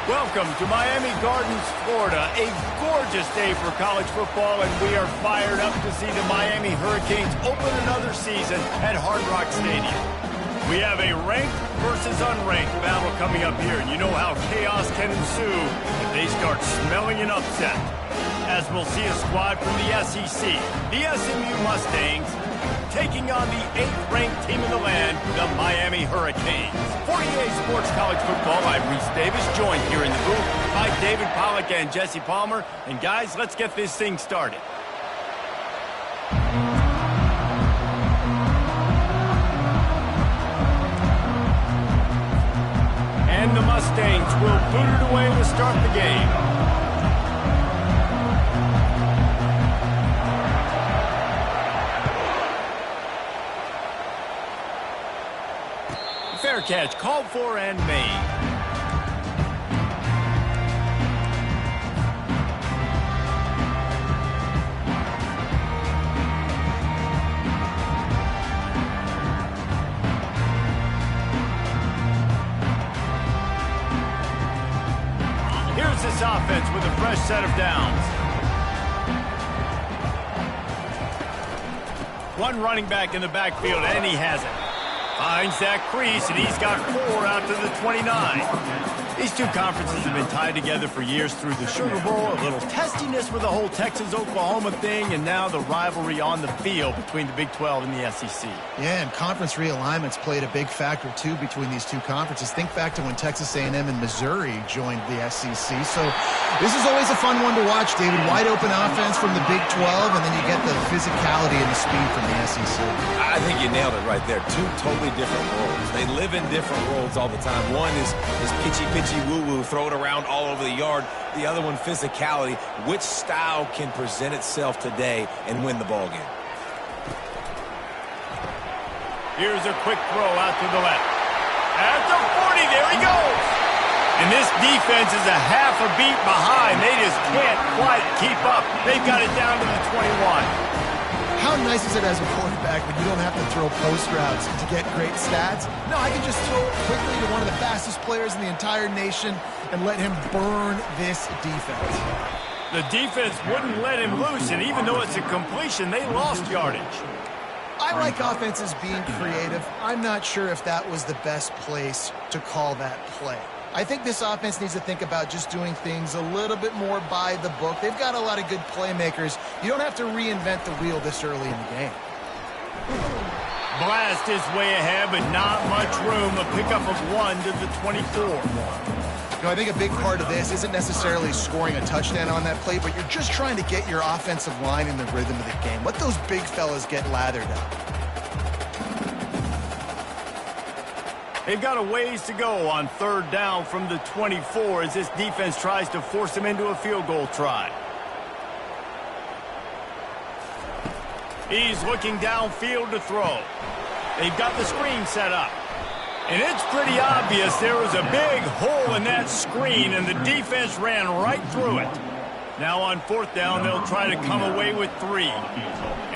Welcome to Miami Gardens, Florida. A gorgeous day for college football, and we are fired up to see the Miami Hurricanes open another season at Hard Rock Stadium. We have a ranked versus unranked battle coming up here, and you know how chaos can ensue if they start smelling an upset. As we'll see a squad from the SEC, the SMU Mustangs, taking on the 8th-ranked team in the land, the Miami Hurricanes. For EA Sports College Football, I'm Reese Davis, joined here in the booth by David Pollack and Jesse Palmer. And guys, let's get this thing started. And the Mustangs will boot it away to start the game. Fair catch, called for and made. Here's this offense with a fresh set of downs. One running back in the backfield, and he has it. Finds that crease, and he's got 4 out to the 29. These two conferences have been tied together for years through the Sugar Bowl, a little testiness with the whole Texas-Oklahoma thing, and now the rivalry on the field between the Big 12 and the SEC. Yeah, and conference realignments played a big factor, too, between these two conferences. Think back to when Texas A&M and Missouri joined the SEC. So this is always a fun one to watch, David. Wide-open offense from the Big 12, and then you get the physicality and the speed from the SEC. I think you nailed it right there. Two totally different worlds. They live in different worlds all the time. One is pitchy woo-woo, throw it around all over the yard. The other one, physicality. Which style can present itself today and win the ball game? Here's a quick throw out to the left. At the 40, there he goes. And this defense is a half a beat behind. They just can't quite keep up. They've got it down to the 21. How nice is it as a quarterback when you don't have to throw post routes to get great stats? No, I can just throw it quickly to one of the fastest players in the entire nation and let him burn this defense. The defense wouldn't let him loose, and even though it's a completion, they lost yardage. I like offenses being creative. I'm not sure if that was the best place to call that play. I think this offense needs to think about just doing things a little bit more by the book. They've got a lot of good playmakers. You don't have to reinvent the wheel this early in the game. Blast is way ahead, but not much room. A pickup of 1 to the 24. You know, I think a big part of this isn't necessarily scoring a touchdown on that play, but you're just trying to get your offensive line in the rhythm of the game. Let those big fellas get lathered up. They've got a ways to go on 3rd down from the 24 as this defense tries to force him into a field goal try. He's looking downfield to throw. They've got the screen set up. And it's pretty obvious there was a big hole in that screen, and the defense ran right through it. Now on 4th down, they'll try to come away with 3.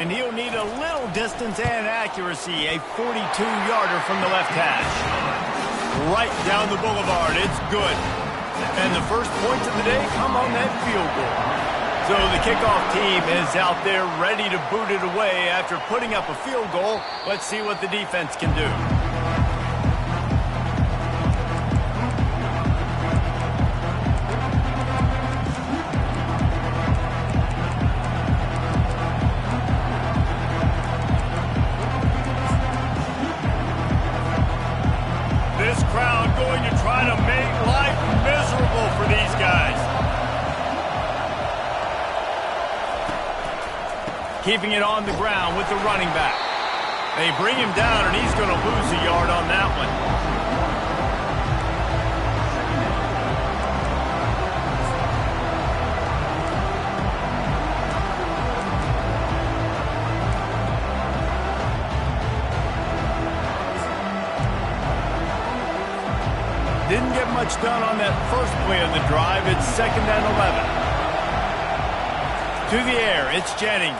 And he'll need a little distance and accuracy, a 42-yarder from the left hash. Right down the boulevard, it's good. And the first points of the day come on that field goal. So the kickoff team is out there ready to boot it away after putting up a field goal. Let's see what the defense can do. going to try to make life miserable for these guys. Keeping it on the ground with the running back. They bring him down, and he's going to lose a yard on that one. Didn't get much done on that first play of the drive. It's 2nd and 11. To the air, it's Jennings.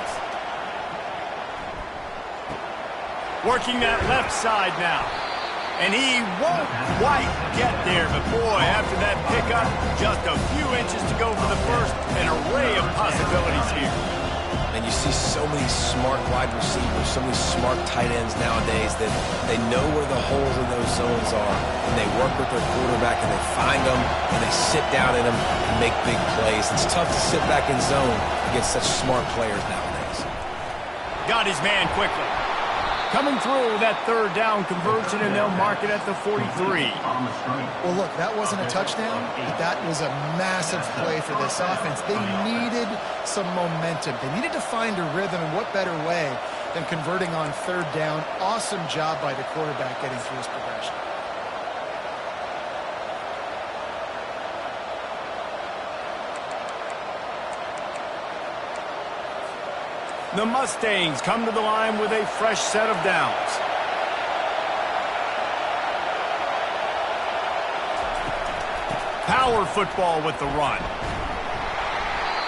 Working that left side now. And he won't quite get there. But, boy, after that pickup, just a few inches to go for the first. An array of possibilities here. And you see so many smart wide receivers, so many smart tight ends nowadays that they know where the holes in those zones are, and they work with their quarterback, and they find them, and they sit down in them and make big plays. It's tough to sit back in zone against such smart players nowadays. Got his man quickly. Coming through that 3rd down conversion, and they'll mark it at the 43. Well, look, that wasn't a touchdown, but that was a massive play for this offense. They needed some momentum. They needed to find a rhythm, and what better way than converting on 3rd down. Awesome job by the quarterback getting through his progression. The Mustangs come to the line with a fresh set of downs. Power football with the run.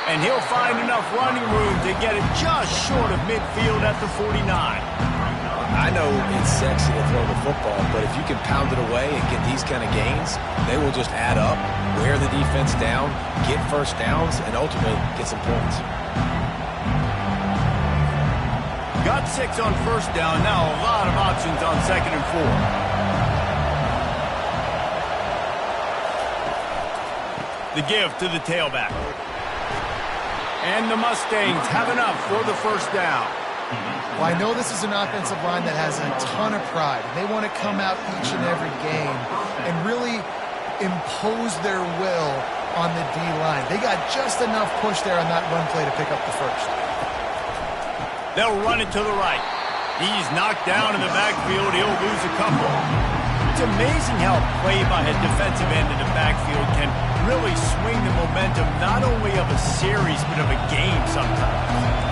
And he'll find enough running room to get it just short of midfield at the 49. I know it's sexy to throw the football, but if you can pound it away and get these kind of gains, they will just add up, wear the defense down, get first downs, and ultimately get some points. Got 6 on 1st down. Now a lot of options on 2nd and 4. The give to the tailback. And the Mustangs have enough for the 1st down. Well, I know this is an offensive line that has a ton of pride. They want to come out each and every game and really impose their will on the D-line. They got just enough push there on that run play to pick up the 1st. They'll run it to the right. He's knocked down in the backfield. He'll lose a couple. It's amazing how play by a defensive end in the backfield can really swing the momentum not only of a series but of a game sometimes.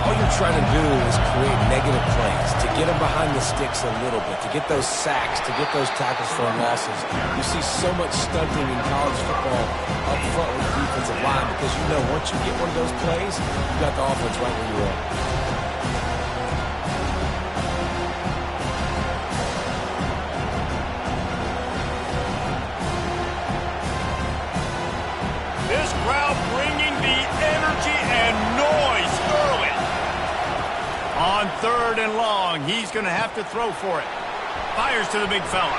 All you're trying to do is create negative plays, to get them behind the sticks a little bit, to get those sacks, to get those tackles for losses. You see so much stunting in college football up front with the defensive line because you know once you get one of those plays, you got the offense right where you are. Crowd bringing the energy and noise early. On 3rd and long, he's going to have to throw for it. Fires to the big fella.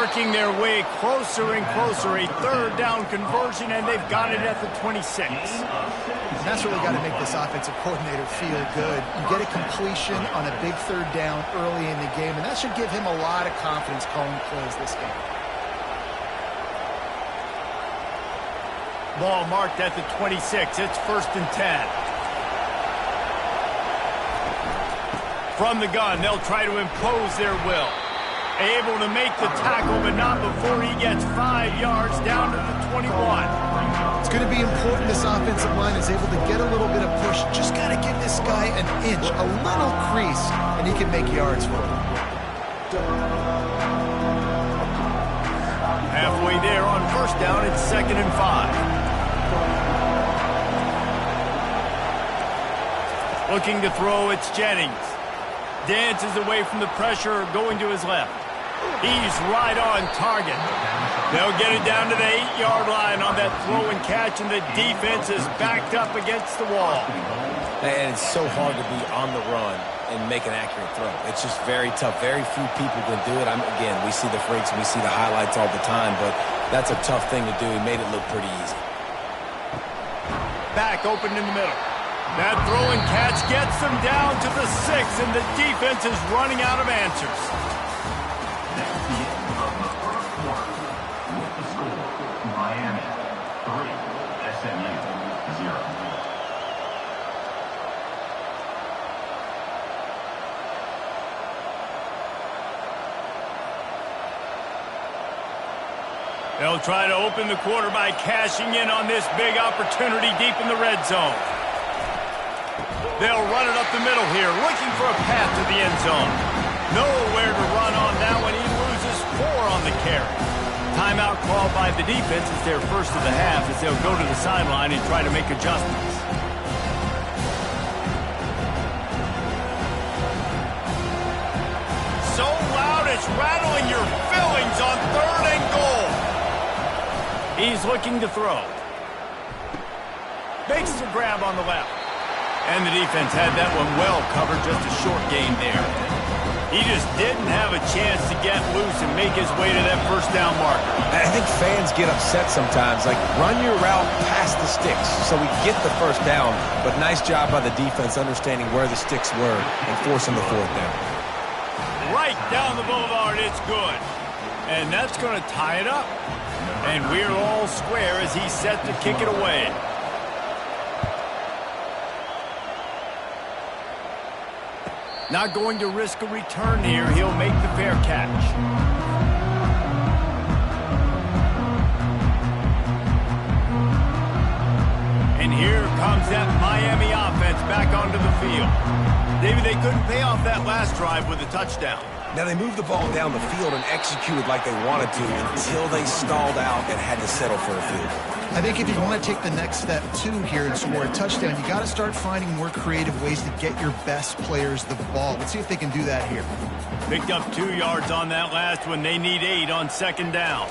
Working their way closer and closer. A 3rd down conversion, and they've got it at the 26. And that's really got to make this offensive coordinator feel good. You get a completion on a big 3rd down early in the game, and that should give him a lot of confidence calling plays this game. Ball marked at the 26. It's 1st and 10. From the gun, they'll try to impose their will. Able to make the tackle, but not before he gets 5 yards down to the 21. It's going to be important this offensive line is able to get a little bit of push. Just got to give this guy an inch, a little crease, and he can make yards for him. Halfway there on 1st down, it's 2nd and 5. Looking to throw, it's Jennings. Dances away from the pressure, going to his left. He's right on target. They'll get it down to the 8-yard line on that throw and catch, and the defense is backed up against the wall. And it's so hard to be on the run and make an accurate throw. It's just very tough. Very few people can do it. Again, we see the freaks and we see the highlights all the time, but that's a tough thing to do. He made it look pretty easy. Back open in the middle. That throw and catch gets them down to the 6, and the defense is running out of answers. Miami 3, SMU 0. They'll try to open the quarter by cashing in on this big opportunity deep in the red zone. They'll run it up the middle here, looking for a path to the end zone. Nowhere to run on that one. He loses 4 on the carry. Timeout called by the defense is their first of the half as they'll go to the sideline and try to make adjustments. So loud it's rattling your fillings on 3rd and goal. He's looking to throw. Makes the grab on the left. And the defense had that one well covered, just a short gain there. He just didn't have a chance to get loose and make his way to that first down marker. I think fans get upset sometimes, like run your route past the sticks so we get the first down, but nice job by the defense understanding where the sticks were and forcing the 4th down. Right down the boulevard, it's good. And that's going to tie it up. And we're all square as he's set to kick it away. Not going to risk a return here. He'll make the fair catch. And here comes that Miami offense back onto the field. David, they couldn't pay off that last drive with a touchdown. Now, they moved the ball down the field and executed like they wanted to until they stalled out and had to settle for a field goal. I think if you want to take the next step, too, here and score a touchdown, you got to start finding more creative ways to get your best players the ball. Let's see if they can do that here. Picked up 2 yards on that last one. They need 8 on 2nd down.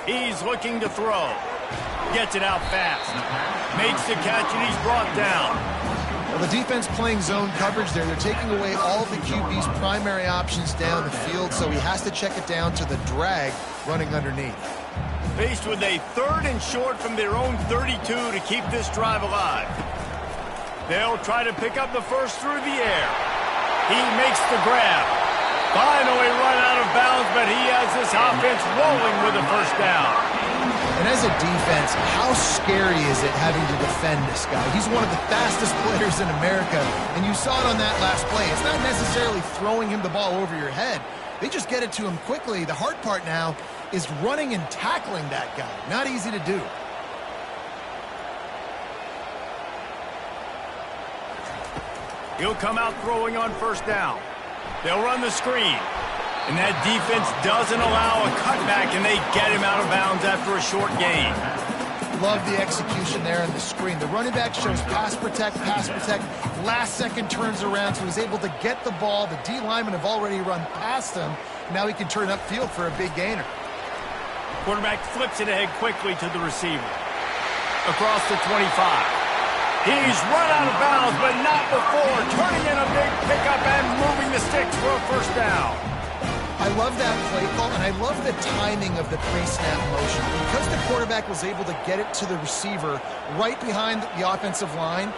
He's looking to throw. Gets it out fast. Makes the catch, and he's brought down. Well, the defense playing zone coverage there. They're taking away all of the QB's primary options down the field, so he has to check it down to the drag running underneath. Faced with a 3rd and short from their own 32 to keep this drive alive. They'll try to pick up the first through the air. He makes the grab. Finally run out of bounds, but he has this offense rolling with a first down. And as a defense, how scary is it having to defend this guy? He's one of the fastest players in America, and you saw it on that last play. It's not necessarily throwing him the ball over your head. They just get it to him quickly. The hard part now is running and tackling that guy. Not easy to do. He'll come out throwing on first down. They'll run the screen. And that defense doesn't allow a cutback, and they get him out of bounds after a short gain. Love the execution there on the screen. The running back shows pass protect, last second turns around, so he's able to get the ball. The D linemen have already run past him. Now he can turn upfield for a big gainer. Quarterback flips it ahead quickly to the receiver. Across the 25. He's run out of bounds, but not before turning in a big pickup and moving the sticks for a first down. I love that play call, and I love the timing of the pre-snap motion. Because the quarterback was able to get it to the receiver right behind the offensive line,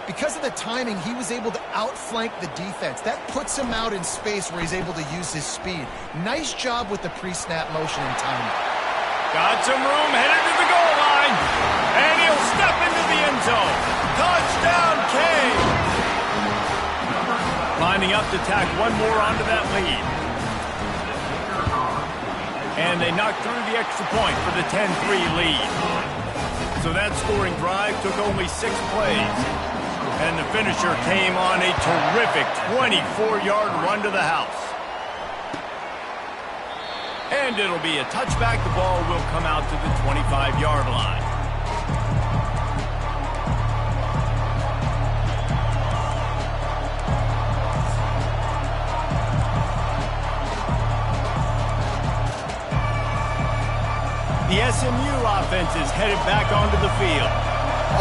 because of the timing, he was able to outflank the defense. That puts him out in space where he's able to use his speed. Nice job with the pre-snap motion and timing. Got some room, headed to the goal line, and he'll step into the end zone. Touchdown, K! Lining up to tack one more onto that lead. And they knocked through the extra point for the 10-3 lead. So that scoring drive took only 6 plays. And the finisher came on a terrific 24-yard run to the house. And it'll be a touchback. The ball will come out to the 25-yard line. The SMU offense is headed back onto the field.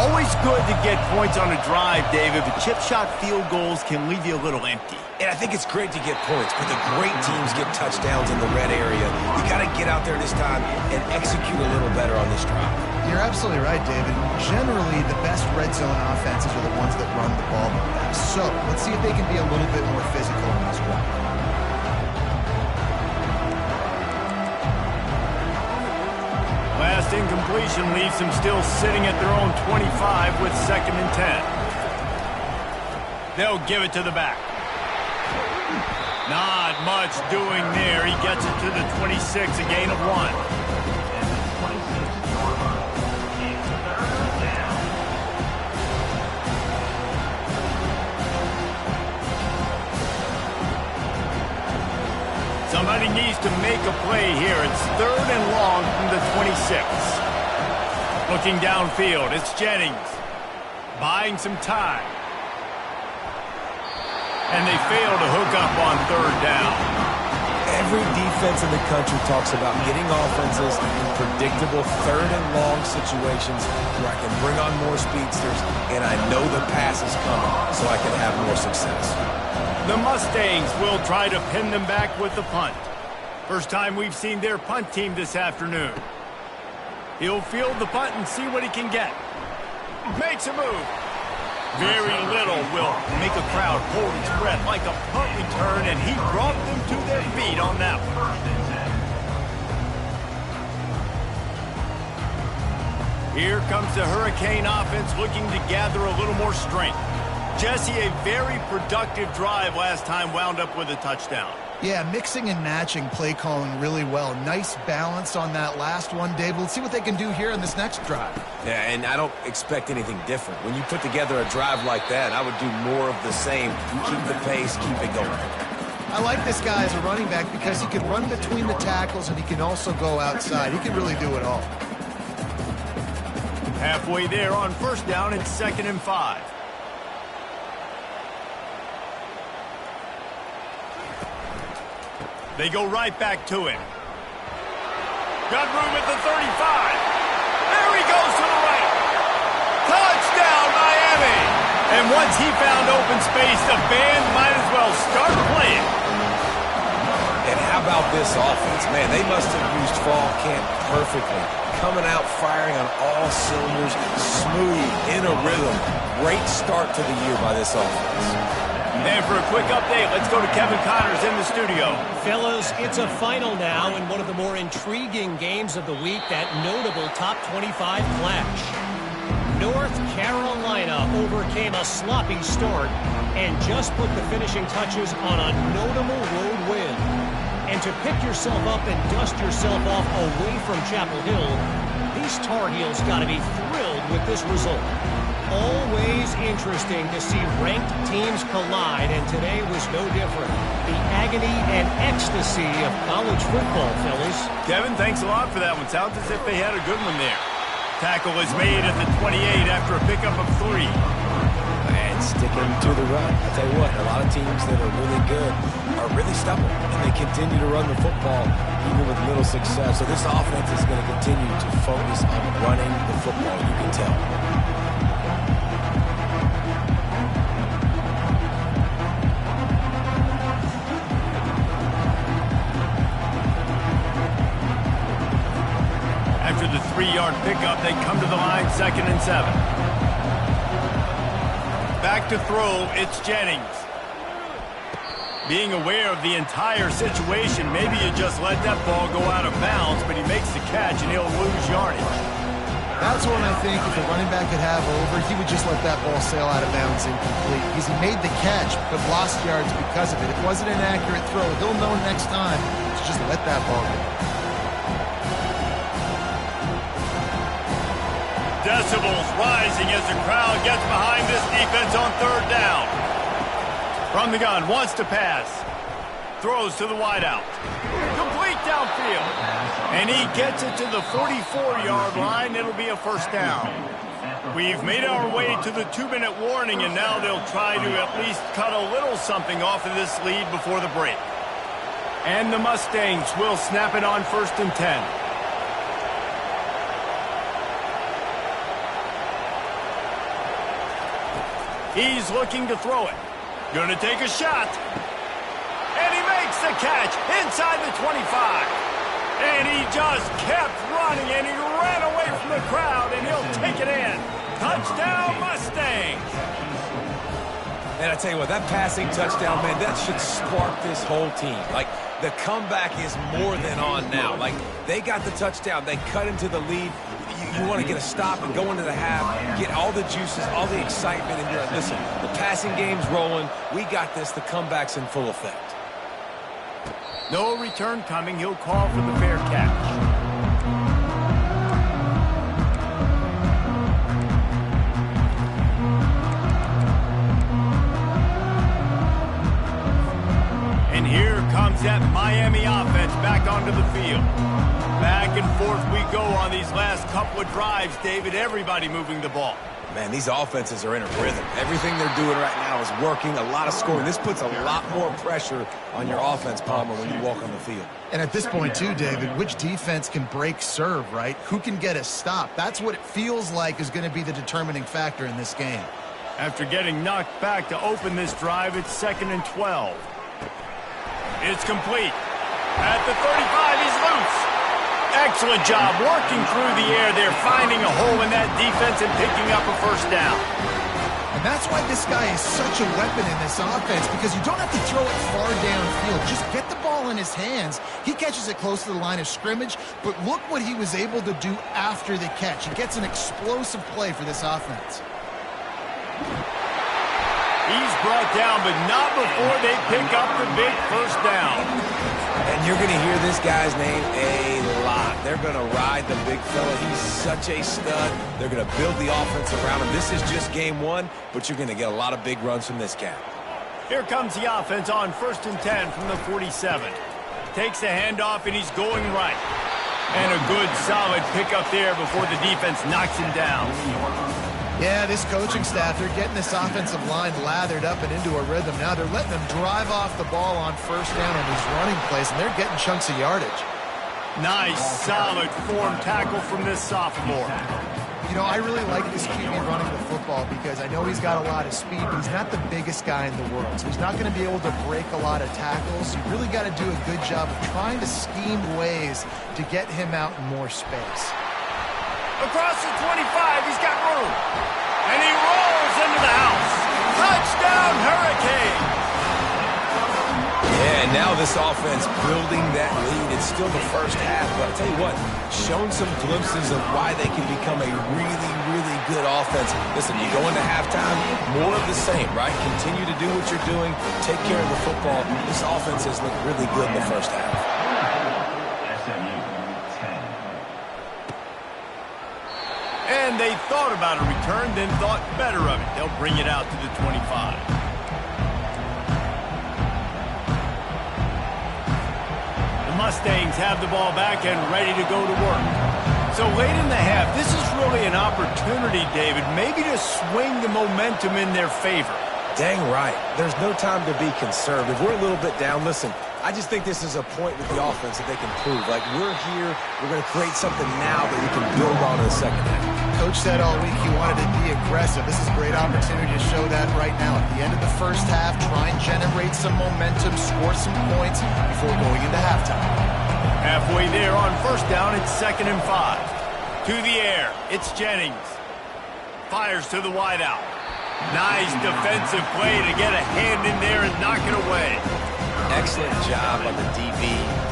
Always good to get points on a drive, David, but chip shot field goals can leave you a little empty. And I think it's great to get points, but the great teams get touchdowns in the red area. You got to get out there this time and execute a little better on this drive. You're absolutely right, David. Generally, the best red zone offenses are the ones that run the ball the best. So let's see if they can be a little bit more physical in this one. incompletion leaves them still sitting at their own 25 with 2nd and 10. They'll give it to the back. Not much doing there. He gets it to the 26, a gain of 1. Somebody needs to make a play here. It's 3rd and long from the 26. Looking downfield, it's Jennings. Buying some time. And they fail to hook up on 3rd down. Every defense in the country talks about getting offenses in predictable 3rd and long situations where I can bring on more speedsters and I know the pass is coming so I can have more success. The Mustangs will try to pin them back with the punt. First time we've seen their punt team this afternoon. He'll field the punt and see what he can get. Makes a move. Very little will make a crowd hold its breath like a punt return, and he brought them to their feet on that one. Here comes the Hurricane offense looking to gather a little more strength. Jesse, a very productive drive last time wound up with a touchdown. Yeah, mixing and matching play calling really well. Nice balance on that last one, Dave. Let's see what they can do here in this next drive. Yeah, and I don't expect anything different. When you put together a drive like that, I would do more of the same. Keep the pace, keep it going. I like this guy as a running back because he can run between the tackles and he can also go outside. He can really do it all. Halfway there on 1st down, it's 2nd and 5. They go right back to him. Got room at the 35. There he goes to the right. Touchdown, Miami! And once he found open space, the band might as well start playing. And how about this offense? Man, they must have used fall camp perfectly. Coming out firing on all cylinders, smooth, in a rhythm. Great start to the year by this offense. And for a quick update, let's go to Kevin Connors in the studio. Fellas, it's a final now in one of the more intriguing games of the week, that notable top 25 clash. North Carolina overcame a sloppy start and just put the finishing touches on a notable road win. And to pick yourself up and dust yourself off away from Chapel Hill, these Tar Heels got to be thrilled with this result. Always interesting to see ranked teams collide, and today was no different. The agony and ecstasy of college football, fellas. Kevin, thanks a lot for that one. Sounds as if they had a good one there. Tackle is made at the 28 after a pickup of 3. And sticking to the run. I tell you what, a lot of teams that are really good are really stubborn, and they continue to run the football even with little success. So this offense is going to continue to focus on running the football, you can tell. After the 3-yard pickup, they come to the line, 2nd and 7. Back to throw, it's Jennings. Being aware of the entire situation, maybe you just let that ball go out of bounds, but he makes the catch and he'll lose yardage. That's one I think if a running back could have over, he would just let that ball sail out of bounds incomplete. Because he made the catch, but lost yards because of it. It wasn't an accurate throw. He'll know next time to just let that ball go. Decibels rising as the crowd gets behind this defense on 3rd down. From the gun, wants to pass. Throws to the wideout. Complete downfield. And he gets it to the 44-yard line. It'll be a 1st down. We've made our way to the 2-minute warning, and now they'll try to at least cut a little something off of this lead before the break. And the Mustangs will snap it on 1st and 10. He's looking to throw it. Gonna take a shot. And he makes the catch inside the 25. And he just kept running, and he ran away from the crowd, and he'll take it in. Touchdown, Mustangs. And I tell you what, that passing touchdown, man, that should spark this whole team. Like, the comeback is more than on now. Like, they got the touchdown. They cut into the lead. You want to get a stop and go into the half, get all the juices, all the excitement, and be like, listen, the passing game's rolling. We got this. The comeback's in full effect. No return coming. He'll call for the fair catch. And here comes that Miami offense back onto the field. Back and forth we go on these last couple of drives, David. Everybody moving the ball. Man, these offenses are in a rhythm. Everything they're doing right now is working, a lot of scoring. This puts a lot more pressure on your offense, Palmer, when you walk on the field. And at this point, too, David, which defense can break serve, right? Who can get a stop? That's what it feels like is going to be the determining factor in this game. After getting knocked back to open this drive, it's 2nd and 12. It's complete. At the 35, he's loose. Excellent job working through the air there, finding a hole in that defense and picking up a first down. And that's why this guy is such a weapon in this offense, because you don't have to throw it far downfield. Just get the ball in his hands. He catches it close to the line of scrimmage, but look what he was able to do after the catch. He gets an explosive play for this offense. He's brought down, but not before they pick up the big first down. And you're going to hear this guy's name a lot. They're going to ride the big fella. He's such a stud. They're going to build the offense around him. This is just game one, but you're going to get a lot of big runs from this cat. Here comes the offense on 1st and 10 from the 47. Takes the handoff, and he's going right. And a good, solid pickup there before the defense knocks him down. Yeah, this coaching staff, they're getting this offensive line lathered up and into a rhythm. Now they're letting them drive off the ball on first down on these running plays, and they're getting chunks of yardage. Nice, solid form tackle from this sophomore. You know, I really like this QB running the football because I know he's got a lot of speed, but he's not the biggest guy in the world. So he's not going to be able to break a lot of tackles. You really got to do a good job of trying to scheme ways to get him out in more space. Across the 25, he's got room. And he rolls into the house. Touchdown, Hurricanes! Yeah, and now this offense building that lead. It's still the first half, but I'll tell you what, shown some glimpses of why they can become a really, really good offense. Listen, you go into halftime, more of the same, right? Continue to do what you're doing, take care of the football. This offense has looked really good in the first half. And they thought about a return, then thought better of it. They'll bring it out to the 25. The Mustangs have the ball back and ready to go to work. So late in the half, this is really an opportunity, David, maybe to swing the momentum in their favor. Dang right. There's no time to be conservative. We're a little bit down. Listen, I just think this is a point with the offense that they can prove. Like, we're here, we're going to create something now that we can build on in the second half. Coach said all week he wanted to be aggressive. This is a great opportunity to show that right now. At the end of the first half, try and generate some momentum, score some points before going into halftime. Halfway there on first down, it's 2nd and 5. To the air, it's Jennings. Fires to the wideout. Nice defensive play to get a hand in there and knock it away. Excellent job on the DB,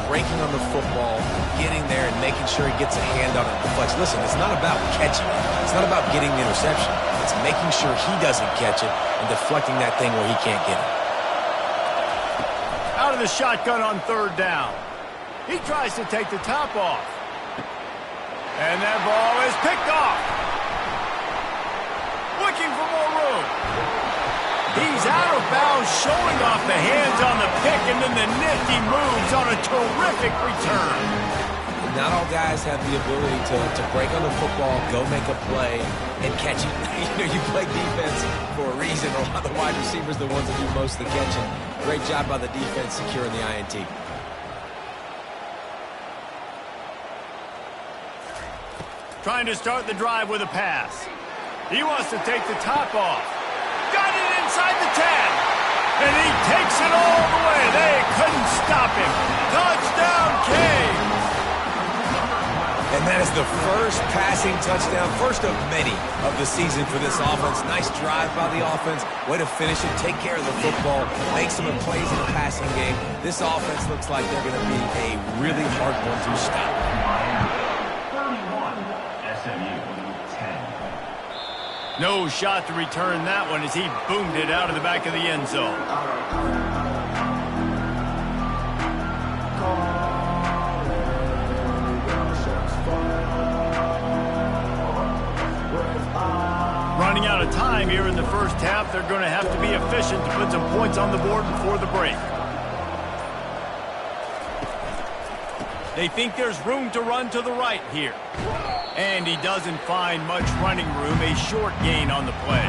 breaking on the football, getting there and making sure he gets a hand on it and deflects. Listen, it's not about catching it. It's not about getting the interception. It's making sure he doesn't catch it and deflecting that thing where he can't get it. Out of the shotgun on 3rd down. He tries to take the top off. And that ball is picked off. Looking for more room. He's out of bounds, showing off the hands on the pick, and then the nifty moves on a terrific return. Not all guys have the ability to break on the football, go make a play, and catch it. You play defense for a reason. A lot of the wide receivers are the ones that do most of the catching. Great job by the defense securing the INT. Trying to start the drive with a pass. He wants to take the top off. Got it inside the 10. And he takes it all the way. They couldn't stop him. Touchdown, Canes. And that is the first passing touchdown, first of many of the season for this offense. Nice drive by the offense. Way to finish it, take care of the football, make some plays in the passing game. This offense looks like they're going to be a really hard one to stop. 31, SMU 10. No shot to return that one as he boomed it out of the back of the end zone. Running out of time here in the first half, they're going to have to be efficient to put some points on the board before the break. They think there's room to run to the right here. And he doesn't find much running room, a short gain on the play.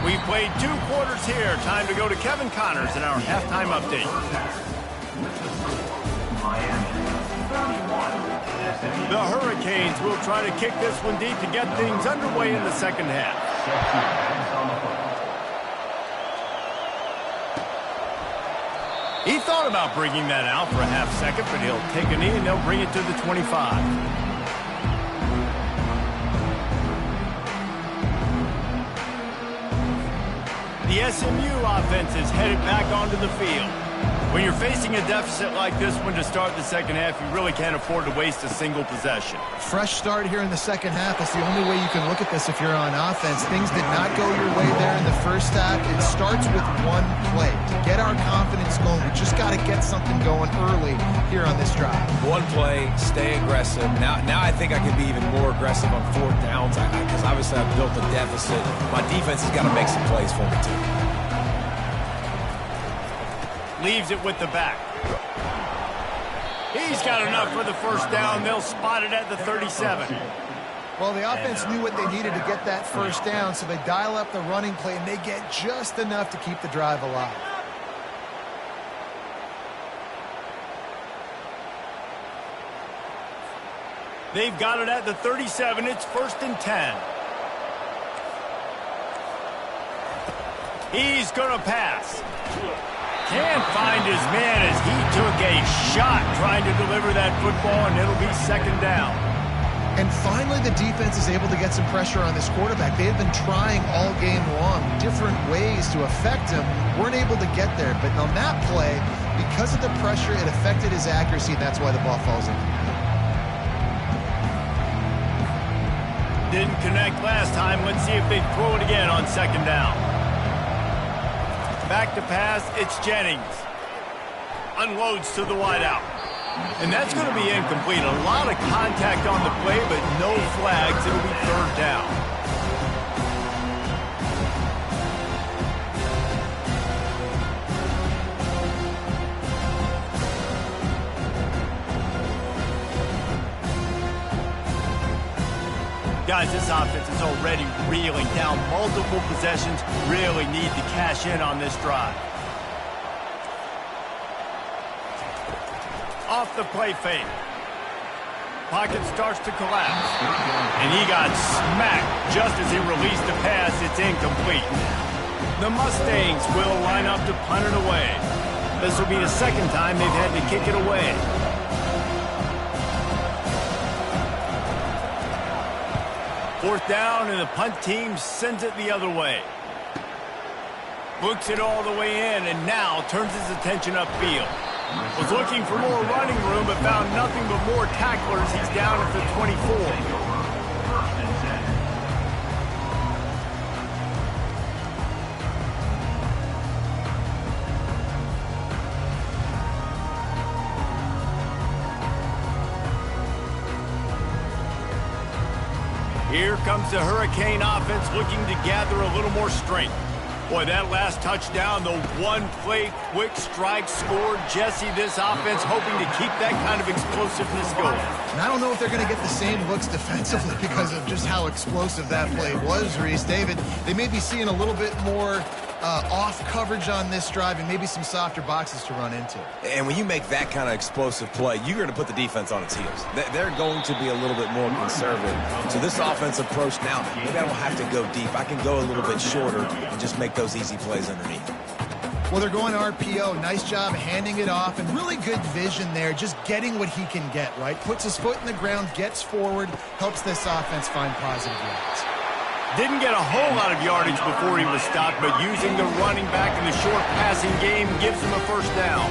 We played 2 quarters here. Time to go to Kevin Connors in our halftime update. The Hurricanes will try to kick this one deep to get things underway in the second half. He thought about bringing that out for a half second, but he'll take a knee and they'll bring it to the 25. The SMU offense is headed back onto the field. When you're facing a deficit like this one to start the second half, you really can't afford to waste a single possession. Fresh start here in the second half. That's the only way you can look at this if you're on offense. Things did not go your way there in the first half. It starts with one play. To get our confidence going, we just got to get something going early here on this drive. One play, stay aggressive. Now I think I can be even more aggressive on 4th downs because obviously I've built a deficit. My defense has got to make some plays for me too. Leaves it with the back. He's got enough for the first down. They'll spot it at the 37. Well, the offense knew what they needed to get that first down, so they dial up the running play, and they get just enough to keep the drive alive. They've got it at the 37. It's 1st and 10. He's going to pass. Can't find his man as he took a shot trying to deliver that football, and it'll be 2nd down. And finally, the defense is able to get some pressure on this quarterback. They have been trying all game long different ways to affect him. Weren't able to get there, but on that play, because of the pressure, it affected his accuracy, and that's why the ball falls in. Didn't connect last time. Let's see if they throw it again on 2nd down. Back to pass, it's Jennings. Unloads to the wideout. And that's going to be incomplete. A lot of contact on the play, but no flags. It'll be 3rd down. Guys, this offense is already reeling down multiple possessions. Really need to cash in on this drive. Off the play fake. Pocket starts to collapse. And he got smacked just as he released the pass. It's incomplete. The Mustangs will line up to punt it away. This will be the 2nd time they've had to kick it away. Fourth down, and the punt team sends it the other way. Books it all the way in, and now turns his attention upfield. Was looking for more running room, but found nothing but more tacklers. He's down at the 24. Here comes the Hurricane offense looking to gather a little more strength. Boy, that last touchdown, the one-play quick strike scored. Jesse, this offense hoping to keep that kind of explosiveness going. And I don't know if they're going to get the same looks defensively because of just how explosive that play was, Reese. David, they may be seeing a little bit more off coverage on this drive and maybe some softer boxes to run into. And when you make that kind of explosive play, you're going to put the defense on its heels. They're going to be a little bit more conservative. So this offensive approach now, maybe I don't have to go deep. I can go a little bit shorter and just make those easy plays underneath. Well, they're going RPO. Nice job handing it off, and really good vision there, just getting what he can get, right? Puts his foot in the ground, gets forward, helps this offense find positive yards. Didn't get a whole lot of yardage before he was stopped, but using the running back in the short passing game gives him a first down.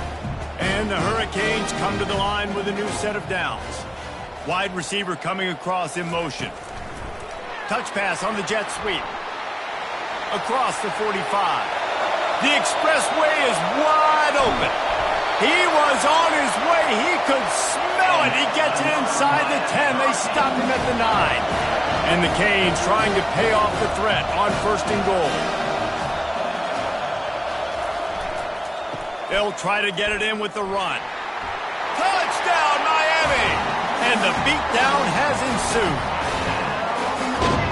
And the Hurricanes come to the line with a new set of downs. Wide receiver coming across in motion. Touch pass on the jet sweep. Across the 45. The expressway is wide open. He was on his way. He could smell it. He gets it inside the 10. They stop him at the 9. And the Canes trying to pay off the threat on 1st and goal. They'll try to get it in with the run. Touchdown, Miami! And the beatdown has ensued.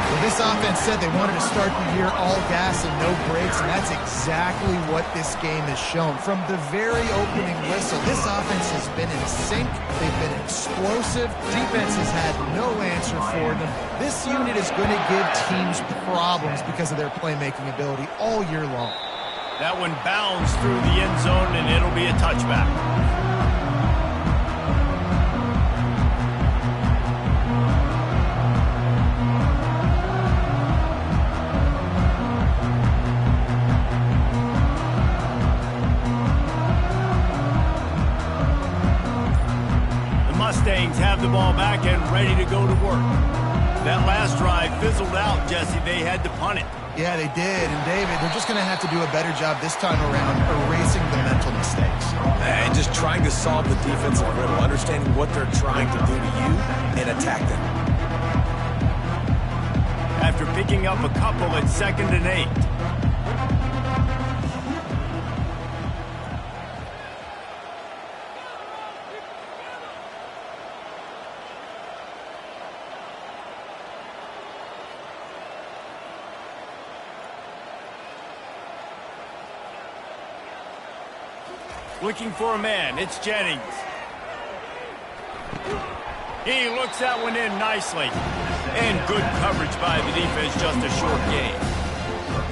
Well, this offense said they wanted to start the year all gas and no brakes, and that's exactly what this game has shown. From the very opening whistle, this offense has been in sync. They've been explosive. Defense has had no answer for them. This unit is going to give teams problems because of their playmaking ability all year long. That one bounds through the end zone, and it'll be a touchback. Mustangs have the ball back and ready to go to work. That last drive fizzled out, Jesse. They had to punt it. Yeah, they did. And, David, they're just going to have to do a better job this time around erasing the mental mistakes. And just trying to solve the defensive riddle, understanding what they're trying to do to you and attack them. After picking up a couple at 2nd and 8. Looking for a man. It's Jennings. He looks that one in nicely. And good coverage by the defense, just a short gain.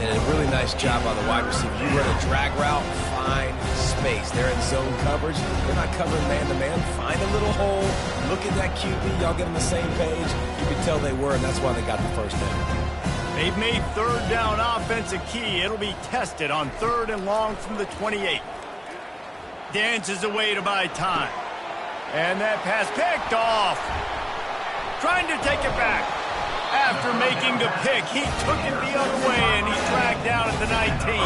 And a really nice job by the wide receiver. You run a drag route, find space. They're in zone coverage. They're not covering man-to-man. Find a little hole. Look at that QB. Y'all get on the same page. You can tell they were, and that's why they got the first down. They've made 3rd down offense a key. It'll be tested on 3rd and long from the 28. Dances away to buy time. And that pass picked off. Trying to take it back. After making the pick, he took it the other way, and he's dragged down at the 19.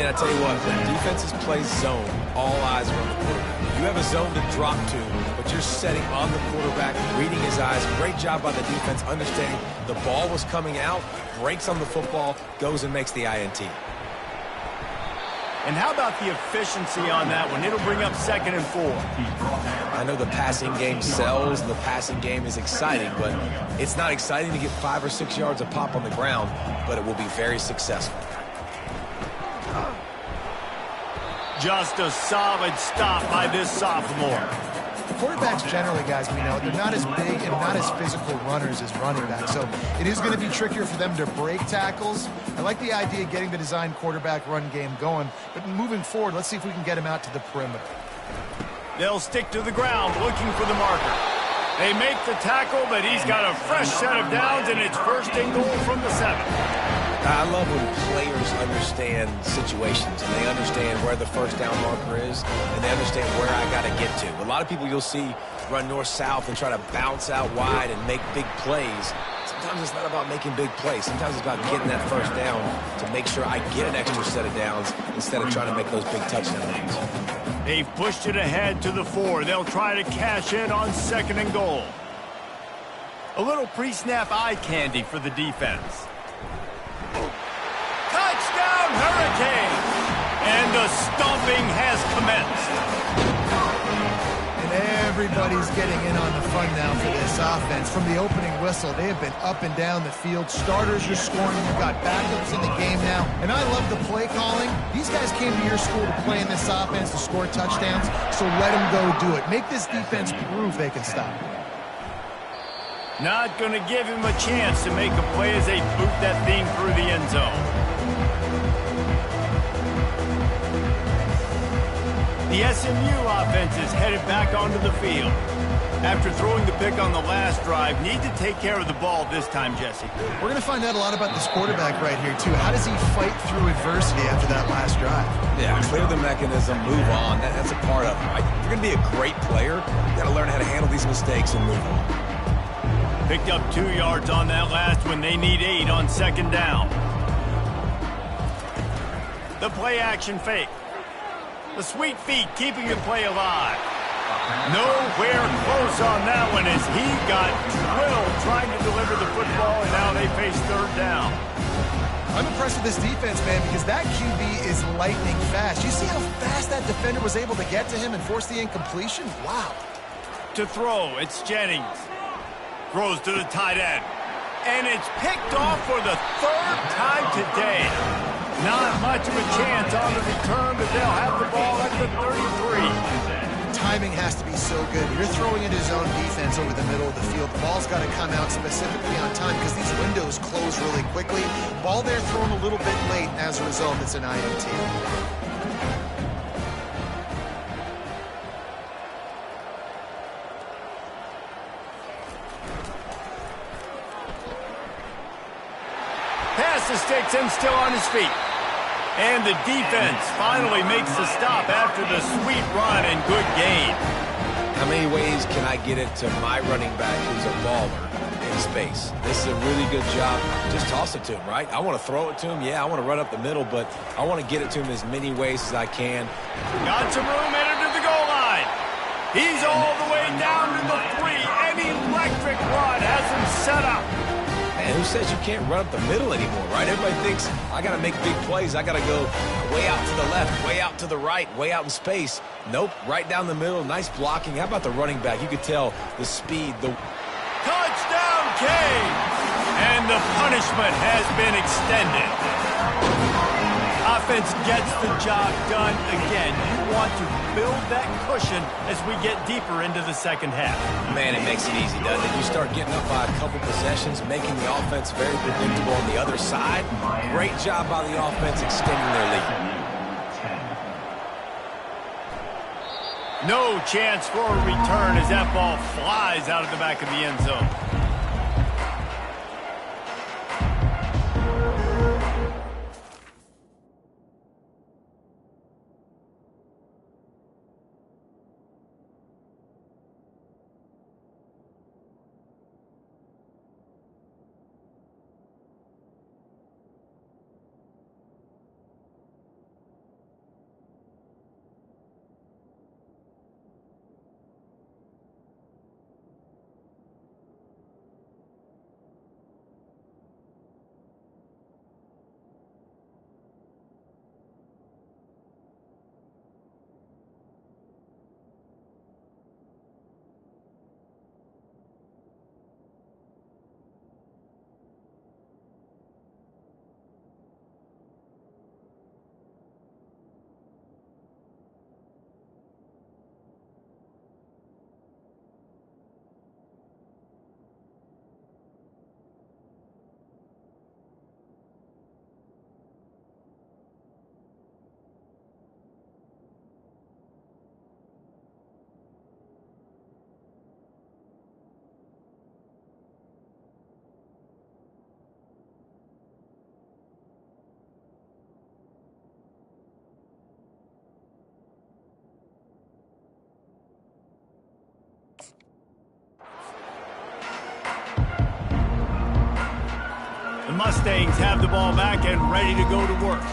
And I tell you what, when defenses play zone, all eyes are on the quarterback. You have a zone to drop to, but you're setting on the quarterback, reading his eyes. Great job by the defense, understanding the ball was coming out, breaks on the football, goes and makes the INT. And how about the efficiency on that one? It'll bring up 2nd and 4. I know the passing game sells, the passing game is exciting, but it's not exciting to get 5 or 6 yards a pop on the ground, but it will be very successful. Just a solid stop by this sophomore. Quarterbacks generally, guys, we know, they're not as big and not as physical runners as running backs, so it is going to be trickier for them to break tackles. I like the idea of getting the design quarterback run game going, but moving forward, let's see if we can get him out to the perimeter. They'll stick to the ground looking for the marker. They make the tackle, but he's got a fresh set of downs, and it's 1st and goal from the 7. I love when players understand situations and they understand where the first down marker is and they understand where I got to get to. A lot of people you'll see run north-south and try to bounce out wide and make big plays. Sometimes it's not about making big plays. Sometimes it's about getting that first down to make sure I get an extra set of downs instead of trying to make those big touchdown runs. They've pushed it ahead to the 4. They'll try to cash in on 2nd and goal. A little pre-snap eye candy for the defense. Touchdown, Hurricanes! And the stomping has commenced. And everybody's getting in on the fun now for this offense. From the opening whistle, they have been up and down the field. Starters are scoring. You've got backups in the game now. And I love the play calling. These guys came to your school to play in this offense to score touchdowns, so let them go do it. Make this defense prove they can stop it. Not going to give him a chance to make a play as they boot that thing through the end zone. The SMU offense is headed back onto the field. After throwing the pick on the last drive, need to take care of the ball this time, Jesse. We're going to find out a lot about this quarterback right here, too. How does he fight through adversity after that last drive? Yeah, clear the mechanism, move on. That's a part of it, right? If you're going to be a great player, you got to learn how to handle these mistakes and move on. Picked up 2 yards on that last one. They need 8 on second down. The play-action fake. The sweet feet keeping the play alive. Nowhere close on that one as he got drilled trying to deliver the football, and now they face third down. I'm impressed with this defense, man, because that QB is lightning fast. You see how fast that defender was able to get to him and force the incompletion? Wow. To throw, it's Jennings. Throws to the tight end. And it's picked off for the 3rd time today. Not much of a chance on the return, but they'll have the ball at the 33. Timing has to be so good. You're throwing into zone defense over the middle of the field. The ball's got to come out specifically on time because these windows close really quickly. Ball there thrown a little bit late. As a result, it's an INT. Pass the sticks and still on his feet. And the defense finally makes the stop after the sweet run and good gain. How many ways can I get it to my running back who's a baller in space? This is a really good job. Just toss it to him, right? I want to throw it to him. Yeah, I want to run up the middle, but I want to get it to him as many ways as I can. Got some room, headed to the goal line. He's all the way down to the 3. An electric run has him set up. Man, who says you can't run up the middle anymore, right? Everybody thinks I got to make big plays. I got to go way out to the left, way out to the right, way out in space. Nope, right down the middle. Nice blocking. How about the running back? You could tell the speed. Touchdown, Kane! And the punishment has been extended. Offense gets the job done again. You want to build that cushion as we get deeper into the second half. Man, it makes it easy, doesn't it? You start getting up by a couple possessions, making the offense very predictable on the other side. Great job by the offense extending their lead. No chance for a return as that ball flies out of the back of the end zone. The Mustangs have the ball back and ready to go to work.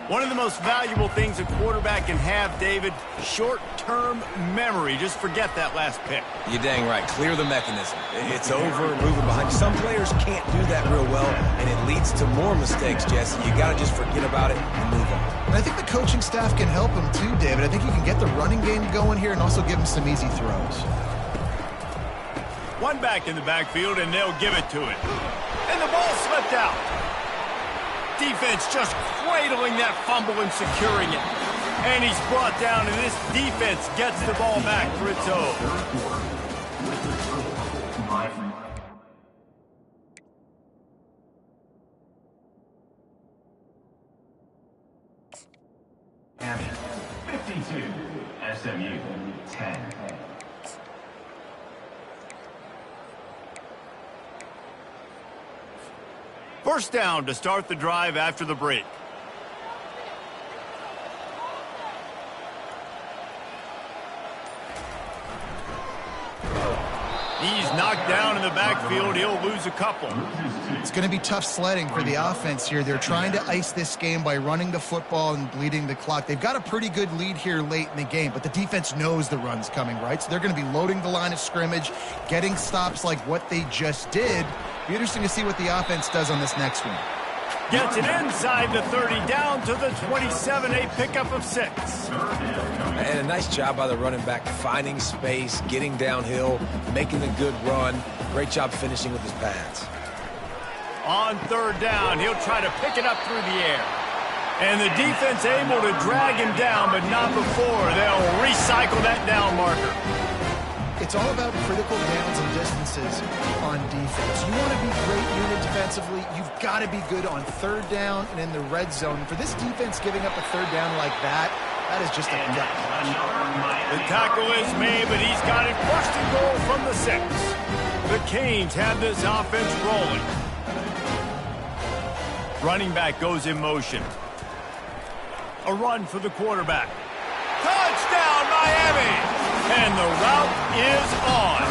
One of the most valuable things a quarterback can have, David, short-term memory. Just forget that last pick. You're dang right. Clear the mechanism. It's over, moving behind. Some players can't do that real well, and it leads to more mistakes, Jesse. You got to just forget about it and move on. And I think the coaching staff can help him too, David. I think you can get the running game going here and also give him some easy throws. One back in the backfield, and they'll give it to it. And the ball slipped out. Defense just cradling that fumble and securing it. And he's brought down, and this defense gets the ball back for its own. And 52, 10. First down to start the drive after the break. He's knocked down in the backfield. He'll lose a couple. It's going to be tough sledding for the offense here. They're trying to ice this game by running the football and bleeding the clock. They've got a pretty good lead here late in the game, but the defense knows the run's coming, right? So they're going to be loading the line of scrimmage, getting stops like what they just did. Be interesting to see what the offense does on this next one. Gets it inside the 30, down to the 27, a pickup of 6. And a nice job by the running back, finding space, getting downhill, making a good run. Great job finishing with his pads. On third down, he'll try to pick it up through the air. And the defense able to drag him down, but not before. They'll recycle that down marker. It's all about critical downs and distances on defense. You want to be great unit defensively, you've got to be good on third down and in the red zone. For this defense giving up a third down like that, that is just a gut punch. The tackle is made, but he's got it first and goal from the 6. The Canes have this offense rolling. Running back goes in motion. A run for the quarterback. Touchdown, Miami! And the route is on.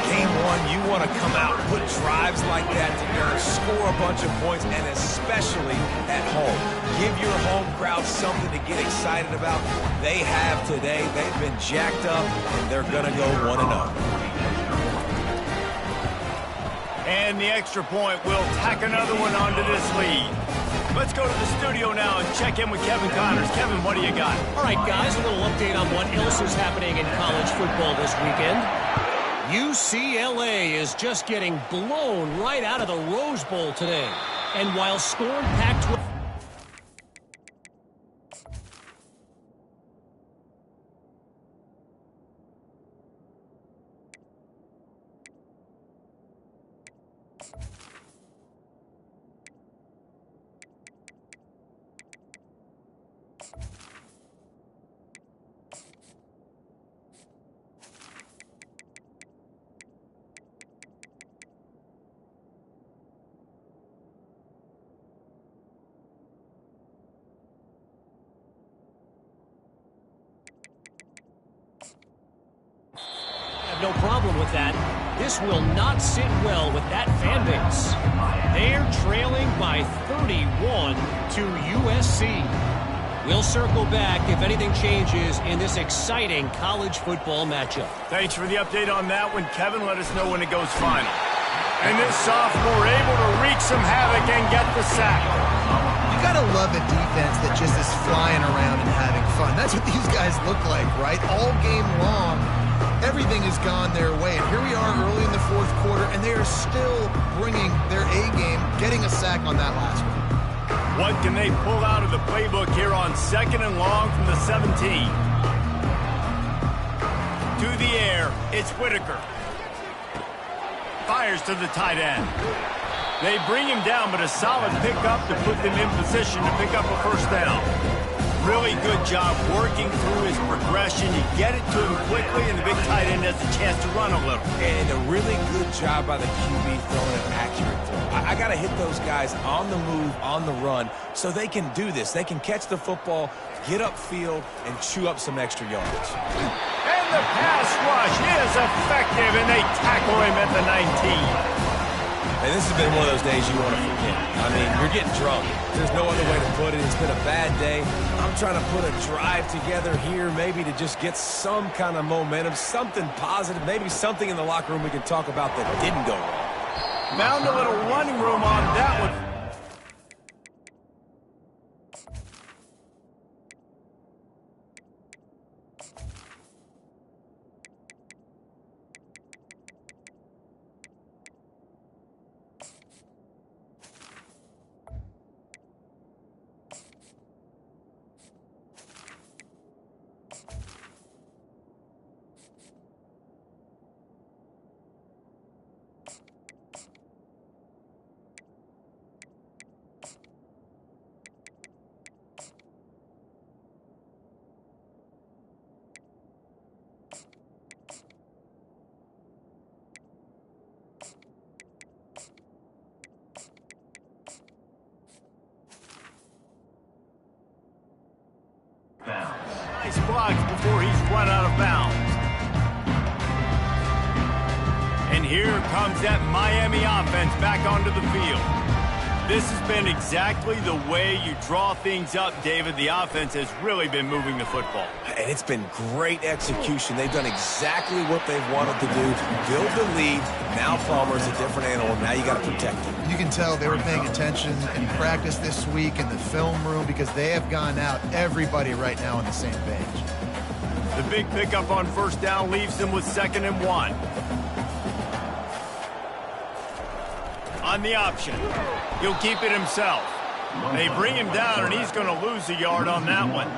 Game one, you want to come out, put drives like that together, score a bunch of points, and especially at home. Give your home crowd something to get excited about. They have today. They've been jacked up, and they're going to go 1-0. And the extra point will tack another one onto this lead. Let's go to the studio now and check in with Kevin Connors. Kevin, what do you got? All right, guys, a little update on what else is happening in college football this weekend. UCLA is just getting blown right out of the Rose Bowl today. And while scoring Pac-12... No problem with that. This will not sit well with that fan base. They're trailing by 31 to USC. We'll circle back if anything changes in this exciting college football matchup. Thanks for the update on that one, Kevin. Let us know when it goes final. And this sophomore able to wreak some havoc and get the sack. You gotta love a defense that just is flying around and having fun. That's what these guys look like, right? All game long. Everything has gone their way, and here we are early in the fourth quarter, and they are still bringing their A-game, getting a sack on that last one. What can they pull out of the playbook here on 2nd and long from the 17? To the air, it's Whitaker. Fires to the tight end. They bring him down, but a solid pickup to put them in position to pick up a first down. Really good job working through his progression. You get it to him quickly, and the big tight end has a chance to run a little. And a really good job by the QB throwing an accurate throw. I got to hit those guys on the move, on the run, so they can do this. They can catch the football, get upfield, and chew up some extra yards. And the pass rush is effective, and they tackle him at the 19. And this has been one of those days you want to forget. I mean, you're getting drunk. There's no other way to put it. It's been a bad day. I'm trying to put a drive together here maybe to just get some kind of momentum, something positive, maybe something in the locker room we can talk about that didn't go wrong. Found a little running room on that one. 6 blocks before he's run out of bounds. And here comes that Miami offense back onto the field. This has been exactly the way you draw things up, David. The offense has really been moving the football. And it's been great execution. They've done exactly what they've wanted to do. Build the lead. Now Palmer's a different animal. Now you got to protect him. You can tell they were paying attention in practice this week in the film room because they have gone out, everybody right now on the same page. The big pickup on first down leaves them with 2nd and 1. On the option. He'll keep it himself. They bring him down, and he's going to lose a yard on that one.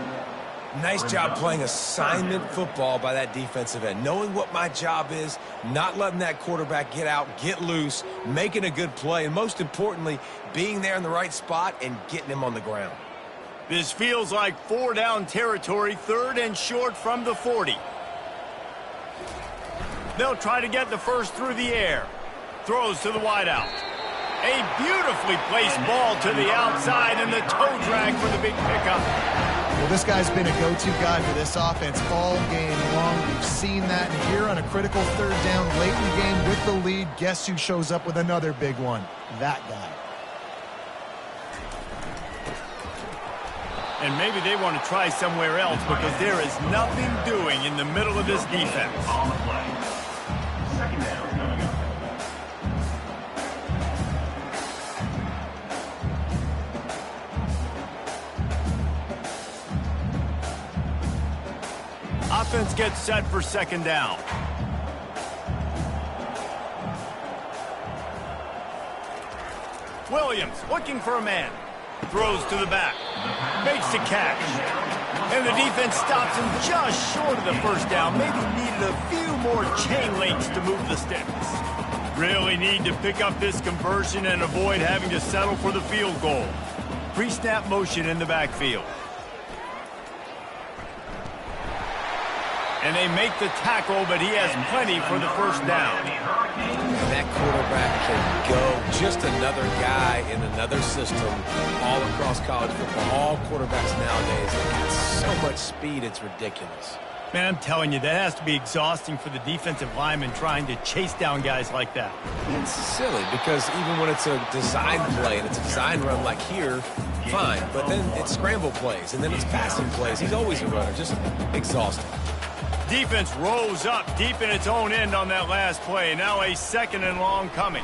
Nice job playing assignment football by that defensive end. Knowing what my job is, not letting that quarterback get out, get loose, making a good play, and most importantly, being there in the right spot and getting him on the ground. This feels like 4-down territory, 3rd and short from the 40. They'll try to get the first through the air. Throws to the wideout. A beautifully placed ball to the outside, and the toe drag for the big pickup. Well, this guy's been a go-to guy for this offense all game long. We've seen that here on a critical 3rd down late in the game with the lead. Guess who shows up with another big one? That guy. And maybe they want to try somewhere else because there is nothing doing in the middle of this defense. On the play. 2nd down coming up. Offense gets set for 2nd down. Williams looking for a man. Throws to the back. Makes the catch. And the defense stops him just short of the first down. Maybe needed a few more chain links to move the sticks. Really need to pick up this conversion and avoid having to settle for the field goal. Pre-snap motion in the backfield. And they make the tackle, but he has plenty for the first down. And that quarterback can go. Just another guy in another system all across college football. All quarterbacks nowadays, they got so much speed, it's ridiculous. Man, I'm telling you, that has to be exhausting for the defensive lineman trying to chase down guys like that. It's silly because even when it's a design play and it's a design run like here, fine. But then it's scramble plays and then it's passing plays. He's always a runner, just exhausting. Defense rolls up deep in its own end on that last play. Now a 2nd and long coming.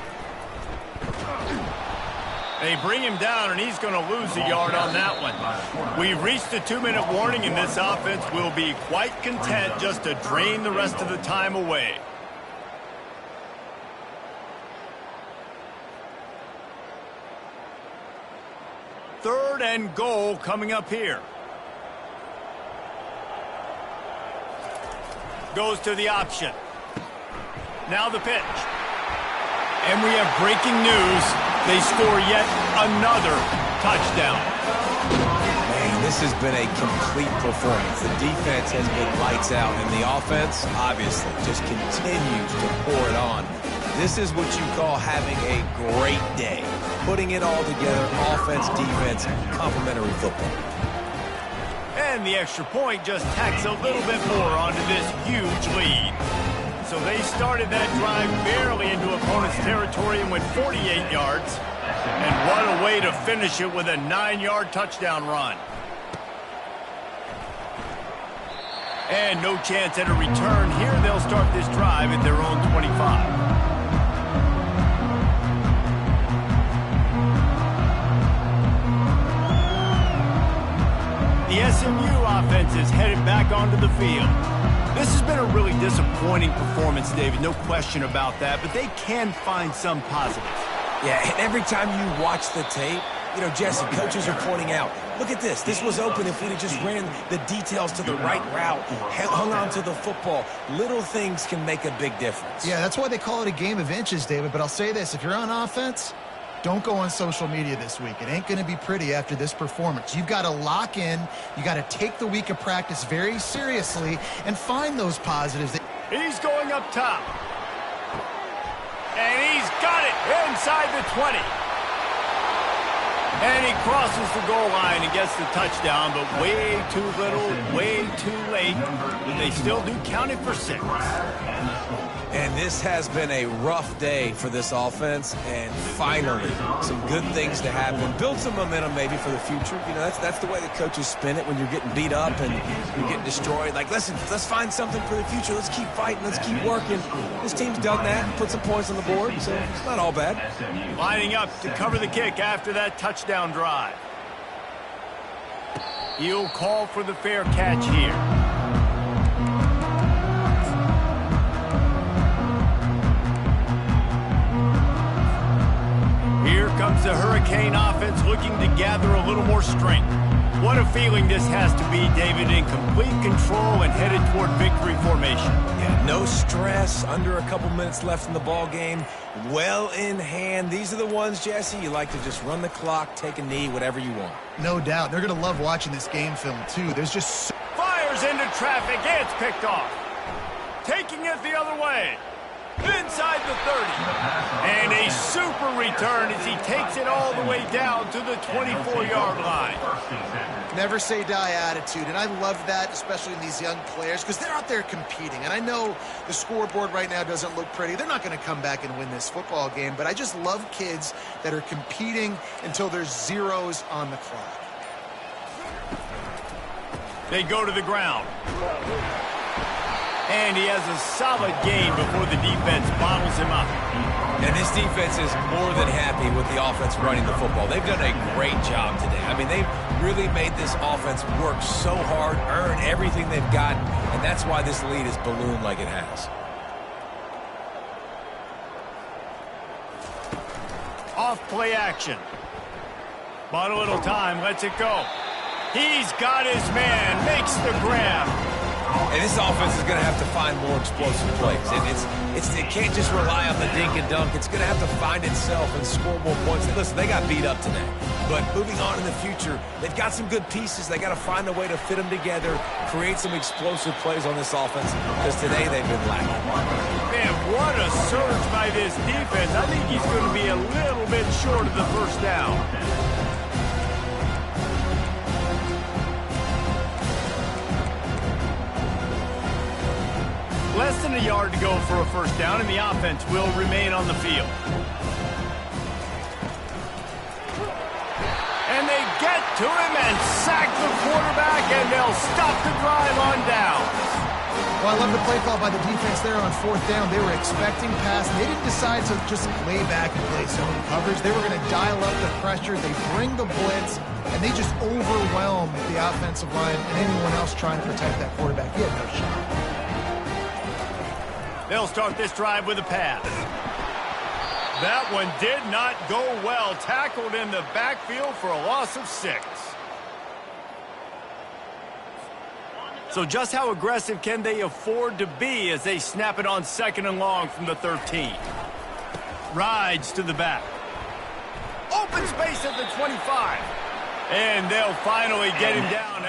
They bring him down, and he's going to lose a yard on that one. We've reached the 2-minute warning, and this offense will be quite content just to drain the rest of the time away. Third and goal coming up here. Goes to the option. Now the pitch. And we have breaking news. They score yet another touchdown. Man, this has been a complete performance. The defense has been lights out, and the offense, obviously, just continues to pour it on. This is what you call having a great day. Putting it all together, offense, defense, complementary football. And the extra point just tacks a little bit more onto this huge lead. So they started that drive barely into opponent's territory and went 48 yards. And what a way to finish it with a 9-yard touchdown run. And no chance at a return here. They'll start this drive at their own 25. The SMU offense is headed back onto the field. This has been a really disappointing performance, David, no question about that, but they can find some positives. Yeah, and every time you watch the tape, you know, Jesse, coaches are pointing out, look at this. This was open if we'd have just ran the details to the right route, hung on to the football. Little things can make a big difference. Yeah, that's why they call it a game of inches, David, but I'll say this. If you're on offense, don't go on social media this week. It ain't going to be pretty after this performance. You've got to lock in. You got to take the week of practice very seriously and find those positives. He's going up top. And he's got it inside the 20. And he crosses the goal line and gets the touchdown, but way too little, way too late. But they still do count it for 6. And this has been a rough day for this offense, and finally, some good things to happen. Build some momentum maybe for the future. You know, that's the way the coaches spin it when you're getting beat up and you're getting destroyed. Like, listen, let's find something for the future. Let's keep fighting. Let's keep working. This team's done that and put some points on the board, so it's not all bad. Lining up to cover the kick after that touchdown drive. He'll call for the fair catch here. Here comes the Hurricane offense looking to gather a little more strength. What a feeling this has to be, David, in complete control and headed toward victory formation. Yeah, no stress, under a couple minutes left in the ball game, well in hand. These are the ones, Jesse, you like to just run the clock, take a knee, whatever you want. No doubt. They're going to love watching this game film, too. There's just... Fires into traffic. It's picked off. Taking it the other way. Inside the 30. And a super return as he takes it all the way down to the 24-yard line. Never say die attitude, and I love that, especially in these young players, because they're out there competing. And I know the scoreboard right now doesn't look pretty. They're not going to come back and win this football game, but I just love kids that are competing until there's zeros on the clock. They go to the ground. And he has a solid game before the defense bottles him up. And this defense is more than happy with the offense running the football. They've done a great job today. I mean, they've really made this offense work so hard, earn everything they've got, and that's why this lead is ballooned like it has. Off play action. Bought a little time, lets it go. He's got his man, makes the grab. And this offense is going to have to find more explosive plays. It can't just rely on the dink and dunk. It's going to have to find itself and score more points. Listen, they got beat up today. But moving on in the future, they've got some good pieces. They got to find a way to fit them together, create some explosive plays on this offense, because today they've been lacking. Man, what a surge by this defense. I think he's going to be a little bit short of the first down. Less than a yard to go for a first down, and the offense will remain on the field. And they get to him and sack the quarterback, and they'll stop the drive on downs. Well, I love the play call by the defense there on 4th down. They were expecting pass. They didn't decide to just lay back and play zone coverage. They were going to dial up the pressure. They bring the blitz, and they just overwhelm the offensive line and anyone else trying to protect that quarterback. He had no shot. They'll start this drive with a pass. That one did not go well. Tackled in the backfield for a loss of 6. So just how aggressive can they afford to be as they snap it on 2nd and long from the 13? Rides to the back. Open space at the 25. And they'll finally get him down.